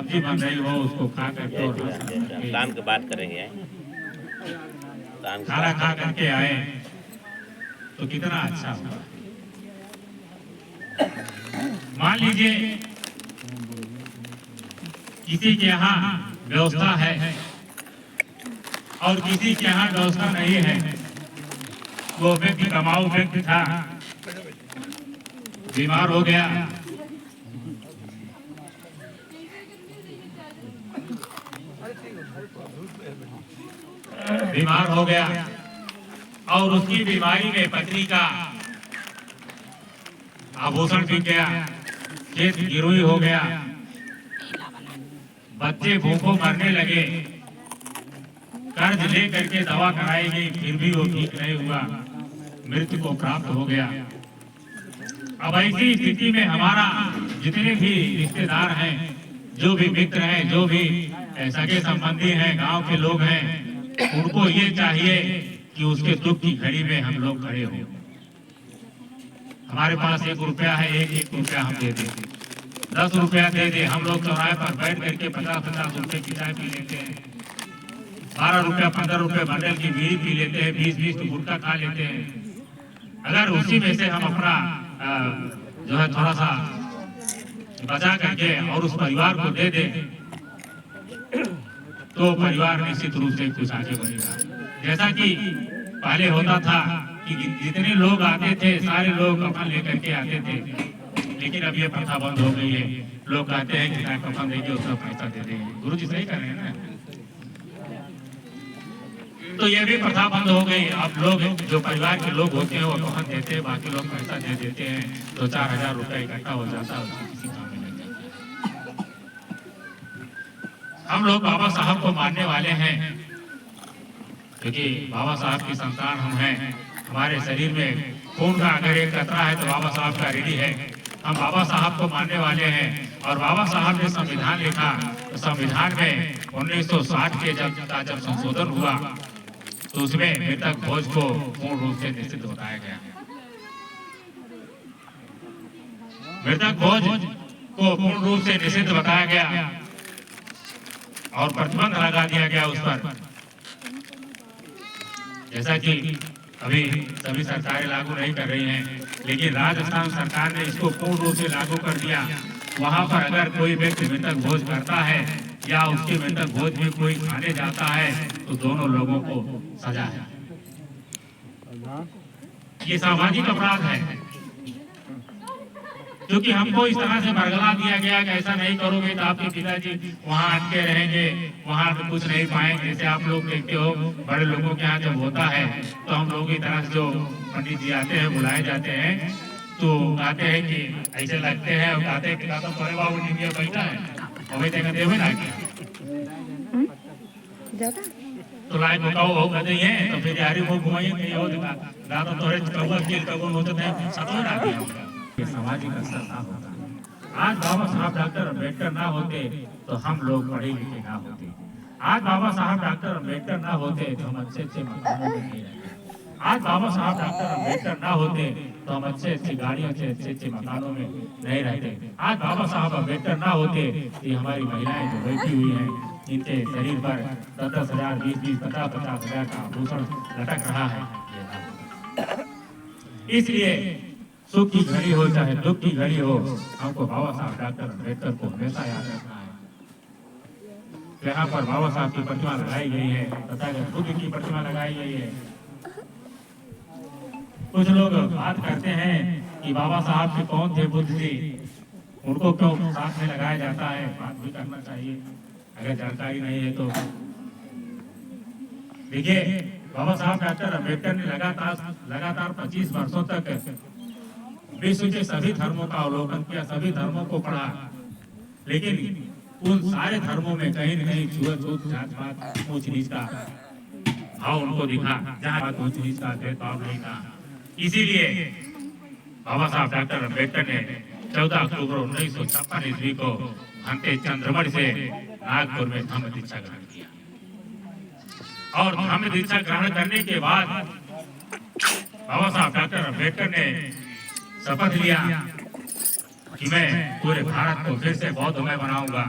सब्जी बन रही हो उसको खा करके और काम की बात करेंगे, खाना खा करके आए तो कितना अच्छा होगा। मान लीजिए किसी के यहाँ व्यवस्था है और किसी के यहाँ व्यवस्था नहीं है, वो व्यक्ति कमाऊ व्यक्ति था, बीमार हो गया, और उसकी बीमारी में पत्नी का आभूषण बिक गया, खेत गिरोई हो गया, बच्चे भूखों मरने लगे, कर्ज ले करके दवा कराई गई फिर भी वो ठीक नहीं हुआ, मृत्यु को प्राप्त हो गया। अब ऐसी स्थिति में हमारा जितने भी रिश्तेदार हैं, जो भी मित्र हैं, जो भी सगे संबंधी हैं, गांव के लोग हैं, उनको ये चाहिए कि उसके दुख की घड़ी में हम लोग खड़े हों। हमारे पास 1 रुपया है, 1 रुपया हम दे दें, 10 रुपया दे दे, हम लोग चौराहे पर बैठ करके 50-50 रुपए की चाय पी लेते हैं, 12 रुपया 15 रुपए बंडल की बीड़ी पी लेते हैं, 20-20 तो गुटखा खा लेते हैं। अगर उसी में से हम अपना जो है थोड़ा सा बचा करके और उस परिवार को दे दे तो परिवार निश्चित रूप से कुछ आगे बढ़ेगा। जैसा कि पहले होता था कि जितने लोग आते थे सारे लोग कफन लेकर के आते थे, लेकिन अब ये प्रथा बंद हो गई है। लोग कहते हैं कि कफन देंगे उसका पैसा दे देंगे। गुरु जी सही कर रहे हैं ना, तो ये भी प्रथा बंद हो गई। अब लोग जो परिवार के लोग होते हैं वो कफन देते हैं, बाकी लोग पैसा दे देते हैं, 2-4 हजार रुपए इकट्ठा हो जाता है, उससे किसी काम में नहीं जाता। हम लोग बाबा साहब को मानने वाले हैं क्योंकि बाबा साहब की संतान हम हैं। हमारे शरीर में खून का अगर एक कतरा है तो बाबा साहब का रेडी है। हम बाबा साहब को मानने वाले हैं और बाबा साहब ने संविधान लिखा तो संविधान में 1960 के जब संशोधन हुआ तो उसमें मृतक भोज को पूर्ण रूप से निषिद्ध बताया गया। मृतक भोज को पूर्ण रूप से निषिद्ध बताया गया और प्रतिबंध लगा दिया गया उस पर। जैसा कि अभी सभी सरकारें लागू नहीं कर रही हैं, लेकिन राजस्थान सरकार ने इसको पूर्ण रूप से लागू कर दिया। वहां पर अगर कोई व्यक्ति मृतक भोज करता है या उसके मृतक भोज में कोई खाने जाता है तो दोनों लोगों को सजा है। ये सामाजिक अपराध है क्योंकि हमको इस तरह से बरगला दिया गया कि ऐसा नहीं करोगे तो आपके पिताजी वहाँ अटके रहेंगे, वहाँ पे कुछ नहीं पाएंगे। जैसे आप लोग देखते हो बड़े लोगों के यहाँ जब होता है तो हम लोग की तरफ जो पंडित जी आते हैं, बुलाए जाते हैं, तो कहते हैं कि ऐसे लगते हैं और कहते हैं कि दादा बड़े बाबू निमिया बैठा है और वैसे कहते हुए ना तो लाए मुकाओ हो कहते हैं तो फिर यारी वो घुमाइए नहीं हो दादा तोरे कौवा के कौन होते थे सतों ना दिया होगा। ये सामाजिक असर ना होता। आज बाबा साहब डॉक्टर अम्बेडकर ना होते तो हम लोग पढ़े लिखे ना होते। आज बाबा साहब डॉक्टर अम्बेडकर ना होते तो हम अच्छे मकानों में नहीं रहते। आज बाबा साहब डॉक्टर अम्बेडकर ना होते तो हम अच्छी गाड़ियों से अच्छे मकानों में नहीं रहते। आज बाबा साहब अम्बेडकर ना होते तो हमारी महिलाएं जो बैठी हुई हैं इनके शरीर पर 10-10 हजार 20-20 50-50 हजार का आभूषण लटक रहा है। इसलिए सुख की घड़ी हो चाहे दुख की घड़ी हो, हमको बाबा साहब डॉक्टर अम्बेडकर को हमेशा याद रखना है। यहाँ पर बाबा साहब की प्रतिमा लगाई गई है, तथागत बुद्ध की प्रतिमा लगाई गई है। कुछ लोग बात करते हैं कि बाबा साहब के कौन थे बुद्ध जी, उनको क्यों साथ में लगाया जाता है। बात भी करना चाहिए अगर जानकारी नहीं है तो। देखिए बाबा साहब डॉक्टर अम्बेडकर ने लगातार 25 वर्षों तक विश्व के सभी धर्मों का अवलोकन किया, सभी धर्मों को पढ़ा, लेकिन उन सारे धर्मों में कहीं न कहीं छूत जात पात ऊंच नीच का भाव उनको दिखा, जहाँ ऊंच नीच का भेदभाव नहीं था। इसीलिए बाबा साहब डॉक्टर अम्बेडकर ने 14 अक्टूबर 1956 ईस्वी को भंते चंद्रमणि से नागपुर में धम्म दीक्षा ग्रहण किया और धम्म दीक्षा ग्रहण करने के बाद बाबा साहब डॉक्टर अम्बेडकर ने शपथ लिया कि मैं पूरे भारत को फिर से बौद्धमय बनाऊंगा।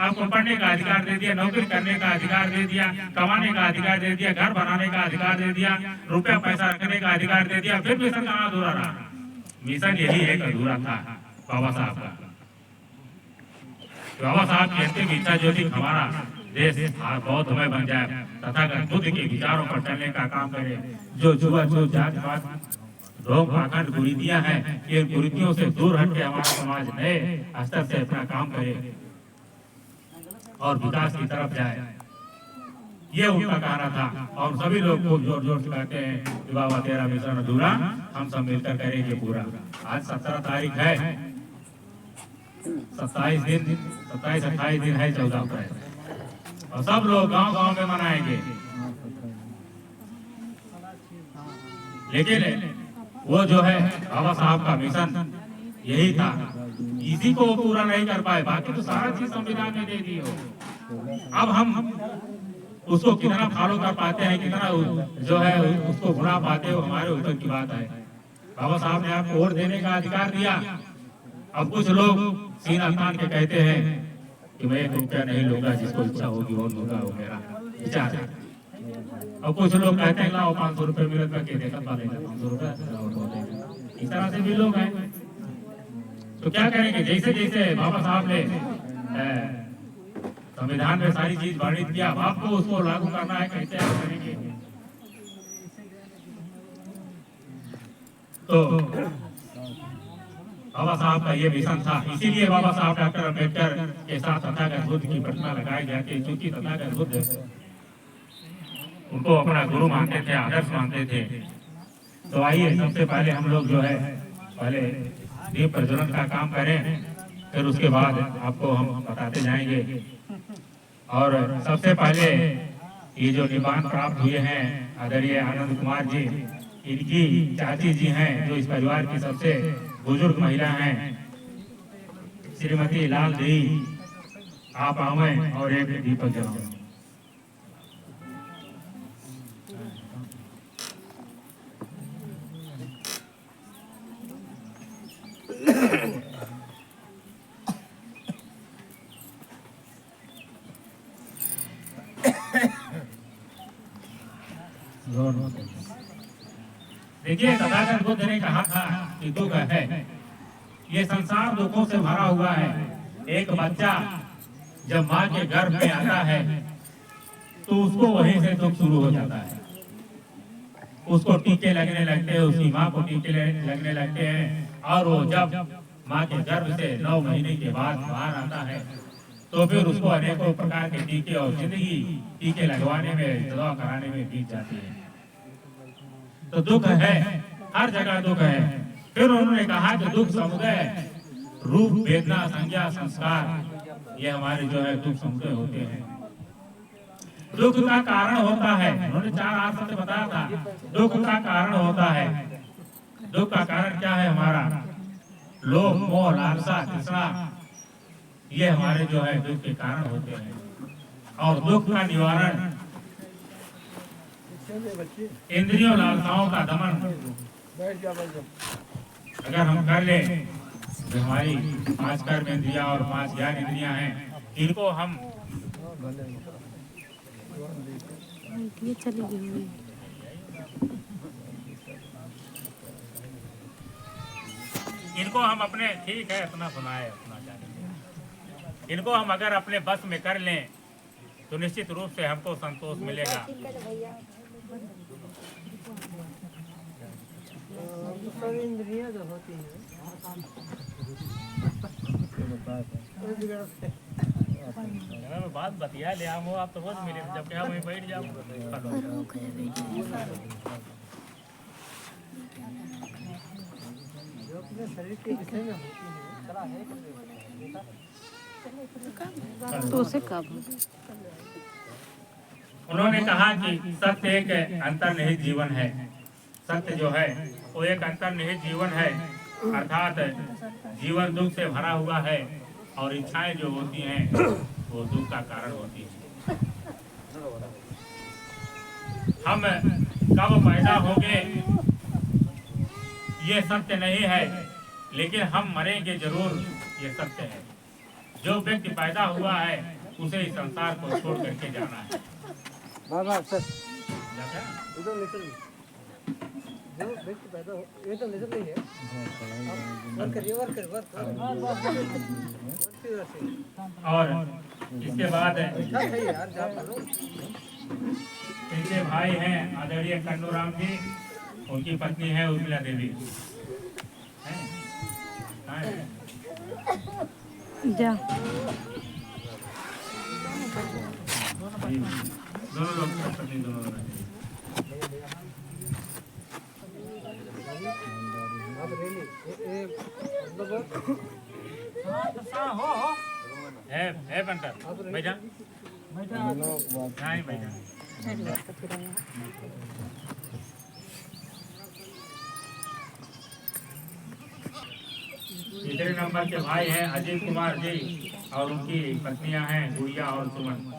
आपको पढ़ने का अधिकार दे दिया, नौकरी करने का अधिकार दे दिया, कमाने का अधिकार दे दिया, घर बनाने का अधिकार दे दिया, रुपया पैसा रखने का अधिकार दे दिया, फिर मिशन कहाँ अधूरा रहा? मिशन यही एक अधूरा था बाबा साहब का। बाबा साहब की अंतिम इच्छा जो थी हमारा देश बौद्धमय बन जाए, तथागत बुद्ध के विचारों पर चलने का काम करे, जो जुआ जो जात पात ढोंग पाखंड कुरीतियां हैं, ये कुरीतियों से दूर हट के हमारा समाज नए स्तर से अपना काम करे और विकास की तरफ जाए, ये उनका कहना था। और सभी लोग को जोर जोर से कहते हैं कि बाबा तेरा मिशन अधूरा, हम सब मिलकर करेंगे पूरा। आज 17 तारीख है, 27 दिन 27-28 दिन है 14 अप्रैल, और सब लोग गांव गांव में मनाएंगे। लेकिन वो जो है बाबा साहब का मिशन यही था, इसी को वो पूरा नहीं कर पाए, बाकी तो सारा चीज संविधान में दे दी हो। अब हम उसको कितना फॉलो कर पाते हैं, कितना जो है उसको भुला पाते हो, हमारे ऊपर की बात है। बाबा साहब ने आपको वोट देने का अधिकार दिया। अब कुछ लोग सीना तान के कहते हैं कि मैं 1 रुपया नहीं लूंगा, जिसको इच्छा होगी वोट दूंगा, वो मेरा विचार है। और कुछ लोग कहते हैं लाओ 500 रुपये मिलत करके देखा पा लेगा 500 रुपया, इस तरह से भी लोग हैं। तो क्या करेंगे? जैसे जैसे बाबा साहब ने संविधान में सारी चीज वर्णित किया, आपको उसको लागू करना है, कैसे करेंगे? तो बाबा साहब का ये मिशन था, इसीलिए बाबा साहब डॉक्टर अम्बेडकर के साथ तथागत बुद्ध की प्रतिमा लगाई जाती है, क्योंकि तथागत बुद्ध उनको अपना गुरु मानते थे, आदर्श मानते थे। तो आइए सबसे पहले हम लोग जो है पहले दीप प्रज्वलन का काम करें, फिर उसके बाद आपको हम बताते जाएंगे। और सबसे पहले ये जो निशान प्राप्त हुए हैं आदरणीय आनंद कुमार जी, इनकी चाची जी हैं, जो इस परिवार की सबसे बुजुर्ग महिला हैं, श्रीमती लाल देवी, आप आवे और एक दीपक जलाओ। देखिए तथागत बुद्ध ने कहा था कि दुख है, ये संसार दुखों से भरा हुआ है। एक बच्चा जब माँ के गर्भ में आता है तो उसको वहीं से दुख शुरू हो जाता है, उसको टीके लगने लगते हैं, उसकी माँ को टीके लगने लगते हैं, और वो जब माँ के गर्भ से 9 महीने के बाद बाहर आता है तो फिर उसको अनेकों प्रकार के टीके और जिंदगी टीके लगवाने में, दवा कराने में बीत जाती है। तो दुख है, हर जगह दुख है। फिर उन्होंने कहा कि दुख समुदाय रूप वेदना संज्ञा संस्कार, ये हमारे जो है दुख समुदाय होते हैं। दुख का कारण होता है, उन्होंने 4 आसन से बताया था, दुख का कारण होता है। दुख का कारण क्या है? हमारा लोभ मोह लालसा तृष्णा, ये हमारे जो है दुख के कारण होते हैं। और दुख का निवारण इंद्रियों लालसाओं का दमन अगर हम कर ले, जो हमारी 5 कर्म इंद्रियां और 5 ज्ञान इंद्रियां हैं, इनको हम ये चली गई। इनको हम अपने, ठीक है अपना सुनाए अपना जाने, इनको हम अगर अपने बस में कर लें तो निश्चित रूप से हमको संतोष मिलेगा। इंद्रियां जो होती हैं मैं बात बतिया ले आओ, आप तो रोज मिले, जब क्या वहीं बैठ जाओ। जो अपने शरीर के विषय में होती है, तो उसे कब उन्होंने कहा कि सत्य एक अंतर्निहित जीवन है। सत्य जो है वो एक अंतर्निहित जीवन है, अर्थात जीवन दुख से भरा हुआ है, और इच्छाएं जो होती हैं वो दुख का कारण होती है। हम कब पैदा होंगे ये सत्य नहीं है, लेकिन हम मरेंगे जरूर, ये सत्य है। जो व्यक्ति पैदा हुआ है उसे इस संसार को छोड़ करके जाना है। बाबा सर जाता है? ये तो नेचर जो व्यक्ति पैदा हो ये तो नेचर नहीं है। वर्क करिए वर्क करिए वर्क और इसके बाद यार जा करो। इनके भाई हैं आदरणीय कन्नूराम जी, उनकी पत्नी है उर्मिला देवी। हैं? कहाँ है? जा दोनों लोग पत्नी दोनों लोग हैं। आप रेली ये मतलब है पंटर बैठा नहीं बैठा। तीसरे नंबर के भाई हैं अजीत कुमार जी और उनकी पत्नियां हैं गुड़िया और सुमन।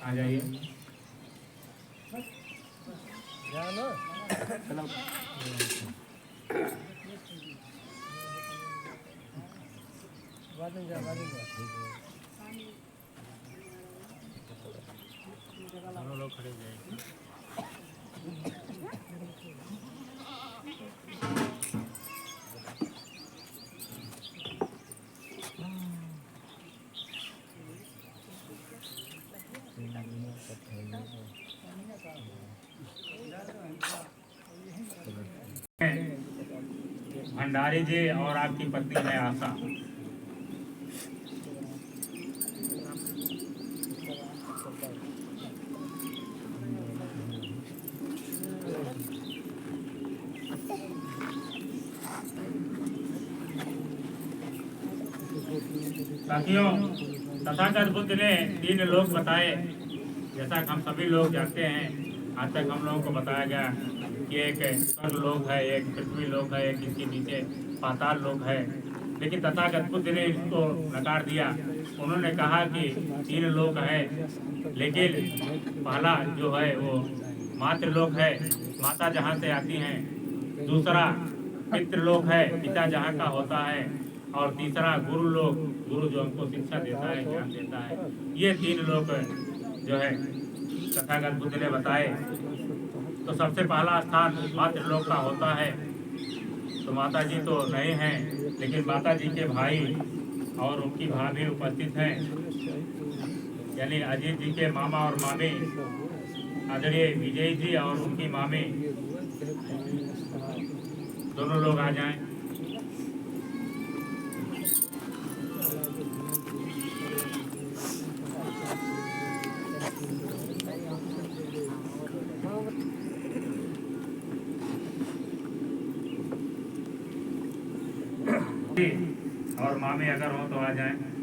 आ जाइए। जाना बाद में जा दोनों लोग खड़े हो जाएंगे। भंडारी जी और आपकी पत्नी है आशा। साथियों, तथागत बुद्ध ने 3 लोक बताए। जैसा कि हम सभी लोग जानते हैं, आज तक हम लोगों को बताया गया कि एक स्वर्ग लोक है, एक पृथ्वी लोक है, एक इसके नीचे पाताल लोक है। लेकिन तथागत बुद्ध ने इसको नकार दिया। उन्होंने कहा कि 3 लोक है, लेकिन पहला जो है वो मातृलोक है, माता जहाँ से आती हैं। दूसरा पितृलोक है, पिता जहाँ का होता है। और तीसरा गुरु लोक, गुरु जो हमको शिक्षा देता है, ज्ञान देता है। ये 3 लोक जो है तथागत बुद्ध ने बताए। तो सबसे पहला स्थान मातृलोक का होता है। तो माता जी तो नहीं हैं, लेकिन माता जी के भाई और उनकी भाभी उपस्थित हैं, यानी अजीत जी के मामा और मामी आदरणीय विजय जी और उनकी मामी, दोनों लोग आ जाएं। और मामी अगर हो तो आ जाएं।